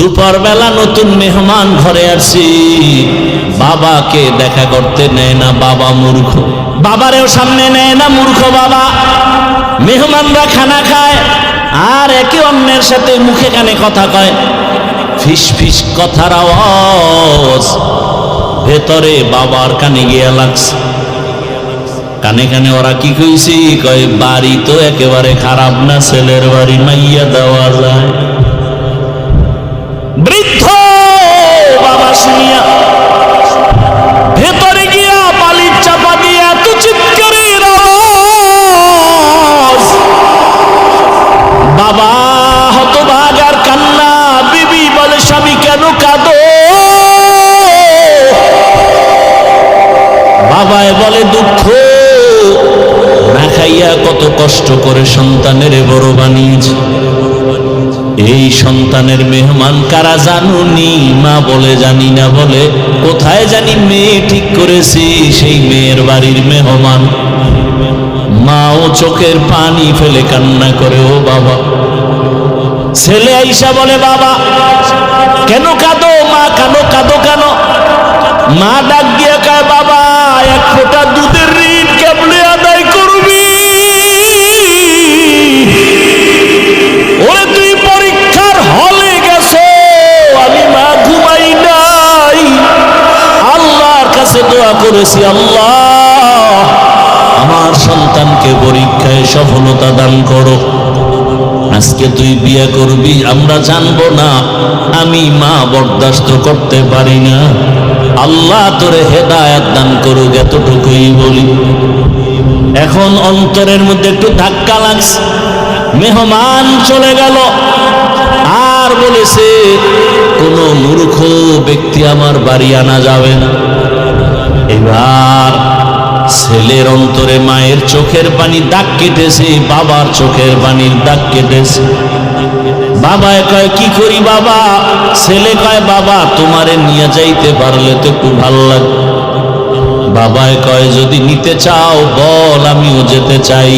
দুপুর বেলা নতুন মেহমান ঘরে আসছি, বাবাকে দেখা করতে নেয় না, বাবা মূর্খ। বাবারেও সামনে নেয় না, মূর্খ বাবা। মেহমানরা খানা খায় আর একে অন্যের সাথে মুখে কানে কথা কয়, ফিস ফিস কথার আওয়াজ ভেতরে বাবার কানে গিয়া লাগছে। কানে কানে ওরা কি কইছি, কয় বাড়ি তো একেবারে খারাপ না, ছেলের বাড়ি মাইয়া দেওয়া যায়। বৃদ্ধ বাবা শুনিয়া ভেতরে গিয়া বালির চাপা দিয়া এত চিৎকারের আওয়াজ, বাবা হতভাগার কান্না। বিবি বলে, স্বামী কেন কাঁদো? বাবায় বলে, দুঃখ না খাইয়া কত কষ্ট করে সন্তানের বড় বানিয়েছে। এই সন্তানের মেহমান কারা জানুনি? মা বলে, জানি না। বলে, কোথায় জানি মেয়ে ঠিক করেছি, সেই মেয়ের বাড়ির মেহমান। মাও চোখের পানি ফেলে কান্না করে, ও বাবা। ছেলে আইসা বলে, বাবা কেন কাঁদো? মা কেন কাঁদো কেন? মা ডাক দিয়ে কয়, বাবা এক ফোঁটা দুধের ঋণ কেবলে আদায় করবি? ওরে তুই পরীক্ষার হলে গেছো, আমি মা ঘুমাই নাই, আল্লাহর কাছে দোয়া করেছি, আল্লাহ আমার সন্তানকে পরীক্ষায় সফলতা দান করো। আজকে তুই বিয়ে করবি, আমরা জানবো না, আমি মা বরদাস্ত করতে পারি না, আল্লাহ তোরে হেদায়েত দান করুক, এতটুকুই বলি। এখন অন্তরের মধ্যে একটু ধাক্কা লাগছে। মেহমান চলে গেল আর বলেছে, কোন মূর্খ ব্যক্তি আমার বাড়ি আনা যাবে না। এবার ছেলের অন্তরে মায়ের চোখের পানি দাগ কেটেছে, বাবার চোখের পানির দাগ কেটেছে। বাবায় কয়, কি করি বাবা? ছেলে কয়, বাবা তোমারে নিয়ে যাইতে পারলে তো একটু ভাল লাগে। বাবায় কয়, যদি নিতে চাও বল, আমিও যেতে চাই।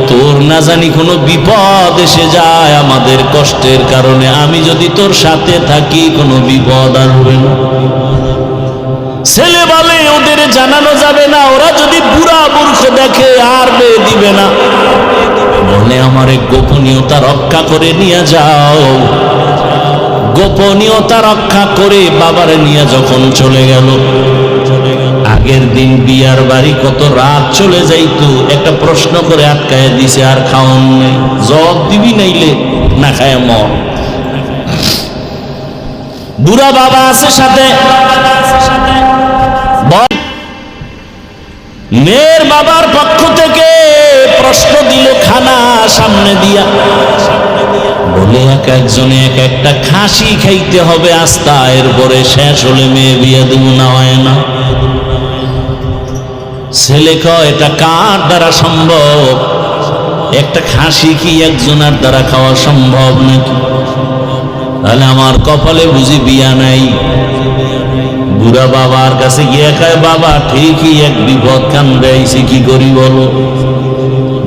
তোর না জানি কোনো বিপদ এসে যায় আমাদের কষ্টের কারণে, আমি যদি তোর সাথে থাকি কোনো বিপদ আসবে না। ছেলে বলে, ওদের জানানো যাবে না, ওরা যদি বুড়া মূর্খ দেখে আর বিয়ে দিবে না। বলে, আমার গোপনীয়তা রক্ষা করে নিয়ে যাও। গোপনীয়তা রক্ষা করে বাবারে নিয়ে যখন চলে গেল, আগের দিন বিয়ার বাড়ি কত রাত চলে যাইতো, একটা প্রশ্ন করে আটকায় দিছে, আর খাওয়ান নেই, জবাব দিবি নাইলে না খায় মর। বুড়া বাবা আছে সাথে। মেয়ের বাবার পক্ষ থেকে প্রশ্ন দিল, খানা সামনে দিয়া। বলে, এক একজনে এক একটা খাসি খাইতে হবে আস্তা, এরপরে শেষ হলে মেয়ে বিয়ে দেব, না হয় না। ছেলে কয়, এটা কার দ্বারা সম্ভব? একটা খাসি কি একজনের দ্বারা খাওয়া সম্ভব নাকি? তাহলে আমার কপালে বুঝি বিয়া নাই। বুড়া বাবার কাছে গিয়ে কয়, বাবা ঠিকই এক বিপদ কান্দে আইছে, কি করি বলো?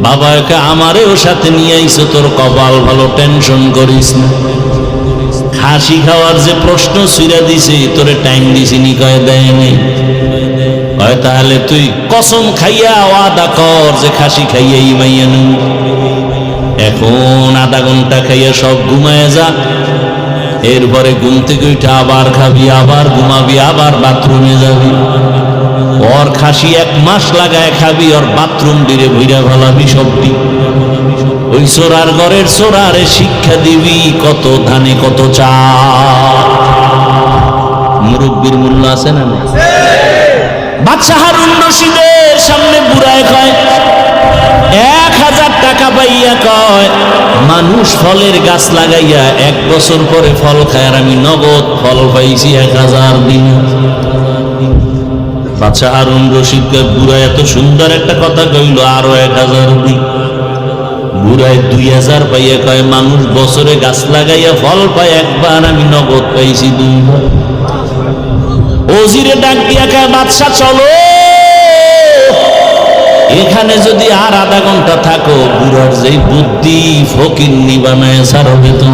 বাবা একে আমারেও সাথে নিয়ে আইছো, তোর কপাল ভালো, টেনশন করিস না। খাসি খাওয়ার যে প্রশ্ন ছুঁড়া দিছে, তোরে টাইম দিছিনি? কয়, দেয়নি। কয়, তাহলে তুই কসম খাইয়া ওয়াদা কর যে খাসি খাইয়া ইমাইয়া নেই। এখন আধা ঘন্টা খাইয়া সব ঘুমায় যা, এরপরে ঘুম থেকে উঠে আবার খাবি, আবার ঘুমাবি, আবার বাথরুমে যাবি। ওর খাসি 1 মাস লাগায় খাবি, ওর বাথরুম দিরে ভইরা ভালাবি সবটি। ওই চোরার ঘরের চোরারে শিক্ষা দিবি, কত ধানে কত চাল। মুরব্বীর মূল্য আছে না? বাদশাহ হারুন রশিদের সামনে বুড়ায় কয়, 1000 টাকা পাইয়া কয়, মানুষ ফলের গাছ লাগাইয়া 1 বছর পরে ফল খায়, আর আমি নগদ ফল পাইছি 1000 দিন। বাদশাহ হারুন রশিদ কয়, বুড়া এত সুন্দর একটা কথা কইল, আরো 1000 দিন। বুড়ায় 2000 পাইয়া কয়, মানুষ বছরে গাছ লাগাইয়া ফল পায় একবার, আমি নগদ পাইছি 2 বার। ওজিরে ডাক দিয়া কয়, বাদশা চলো, এখানে যদি আর আধা ঘন্টা থাকো, বুড়ার যেই বুদ্ধি ফকিন্নি বানায় ছাড়বে তো।